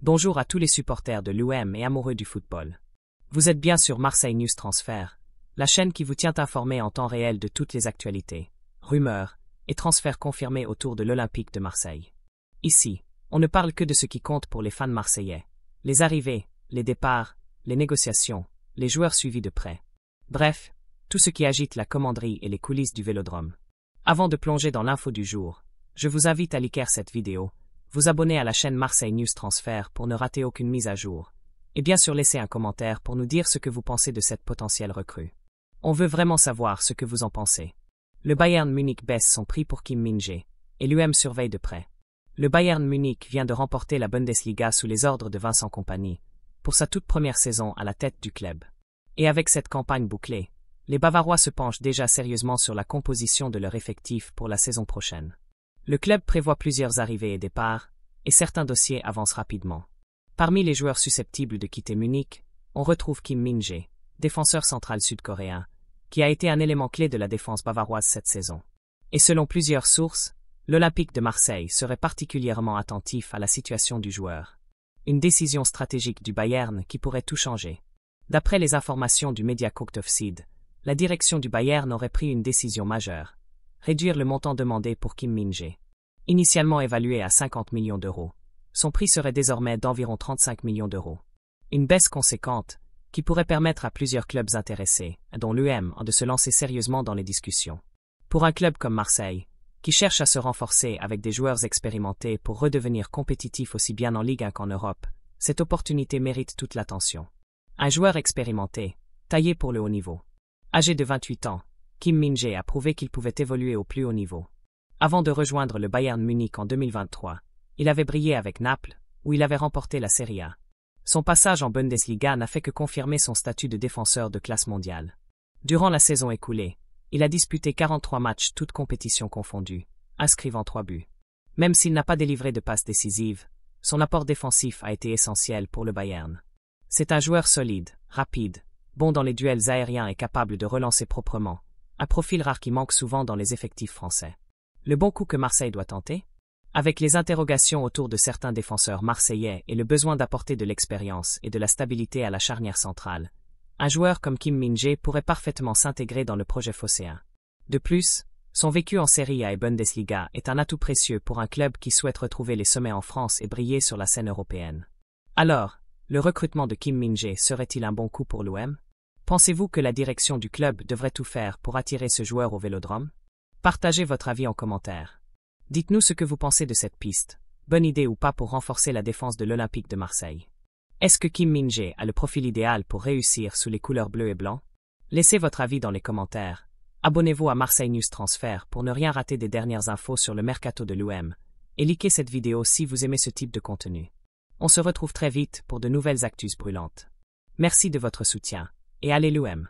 Bonjour à tous les supporters de l'OM et amoureux du football. Vous êtes bien sur Marseille News Transfert, la chaîne qui vous tient informé en temps réel de toutes les actualités, rumeurs et transferts confirmés autour de l'Olympique de Marseille. Ici, on ne parle que de ce qui compte pour les fans marseillais. Les arrivées, les départs, les négociations, les joueurs suivis de près. Bref, tout ce qui agite la commanderie et les coulisses du Vélodrome. Avant de plonger dans l'info du jour, je vous invite à liker cette vidéo, vous abonner à la chaîne Marseille News Transfert pour ne rater aucune mise à jour, et bien sûr laisser un commentaire pour nous dire ce que vous pensez de cette potentielle recrue. On veut vraiment savoir ce que vous en pensez. Le Bayern Munich baisse son prix pour Kim Min-jae, et l'UM surveille de près. Le Bayern Munich vient de remporter la Bundesliga sous les ordres de Vincent Kompany, pour sa toute première saison à la tête du club. Et avec cette campagne bouclée, les Bavarois se penchent déjà sérieusement sur la composition de leur effectif pour la saison prochaine. Le club prévoit plusieurs arrivées et départs, et certains dossiers avancent rapidement. Parmi les joueurs susceptibles de quitter Munich, on retrouve Kim Min-jae, défenseur central sud-coréen, qui a été un élément clé de la défense bavaroise cette saison. Et selon plusieurs sources, l'Olympique de Marseille serait particulièrement attentif à la situation du joueur. Une décision stratégique du Bayern qui pourrait tout changer. D'après les informations du média Cooktoffseed, la direction du Bayern aurait pris une décision majeure. Réduire le montant demandé pour Kim Min-jae. Initialement évalué à 50 millions d'euros, son prix serait désormais d'environ 35 millions d'euros. Une baisse conséquente, qui pourrait permettre à plusieurs clubs intéressés, dont l'UM, de se lancer sérieusement dans les discussions. Pour un club comme Marseille, qui cherche à se renforcer avec des joueurs expérimentés pour redevenir compétitif aussi bien en Ligue 1 qu'en Europe, cette opportunité mérite toute l'attention. Un joueur expérimenté, taillé pour le haut niveau. Âgé de 28 ans, Kim Min-jae a prouvé qu'il pouvait évoluer au plus haut niveau. Avant de rejoindre le Bayern Munich en 2023, il avait brillé avec Naples, où il avait remporté la Serie A. Son passage en Bundesliga n'a fait que confirmer son statut de défenseur de classe mondiale. Durant la saison écoulée, il a disputé 43 matchs toutes compétitions confondues, inscrivant 3 buts. Même s'il n'a pas délivré de passes décisives, son apport défensif a été essentiel pour le Bayern. C'est un joueur solide, rapide, bon dans les duels aériens et capable de relancer proprement. Un profil rare qui manque souvent dans les effectifs français. Le bon coup que Marseille doit tenter? Avec les interrogations autour de certains défenseurs marseillais et le besoin d'apporter de l'expérience et de la stabilité à la charnière centrale, un joueur comme Kim Min-jae pourrait parfaitement s'intégrer dans le projet phocéen. De plus, son vécu en Serie A et Bundesliga est un atout précieux pour un club qui souhaite retrouver les sommets en France et briller sur la scène européenne. Alors, le recrutement de Kim Min-jae serait-il un bon coup pour l'OM? Pensez-vous que la direction du club devrait tout faire pour attirer ce joueur au Vélodrome? Partagez votre avis en commentaire. Dites-nous ce que vous pensez de cette piste, bonne idée ou pas pour renforcer la défense de l'Olympique de Marseille. Est-ce que Kim Min-jae a le profil idéal pour réussir sous les couleurs bleu et blanc? Laissez votre avis dans les commentaires. Abonnez-vous à Marseille News Transfert pour ne rien rater des dernières infos sur le mercato de l'OM. Et likez cette vidéo si vous aimez ce type de contenu. On se retrouve très vite pour de nouvelles actus brûlantes. Merci de votre soutien. Et allez l'OM!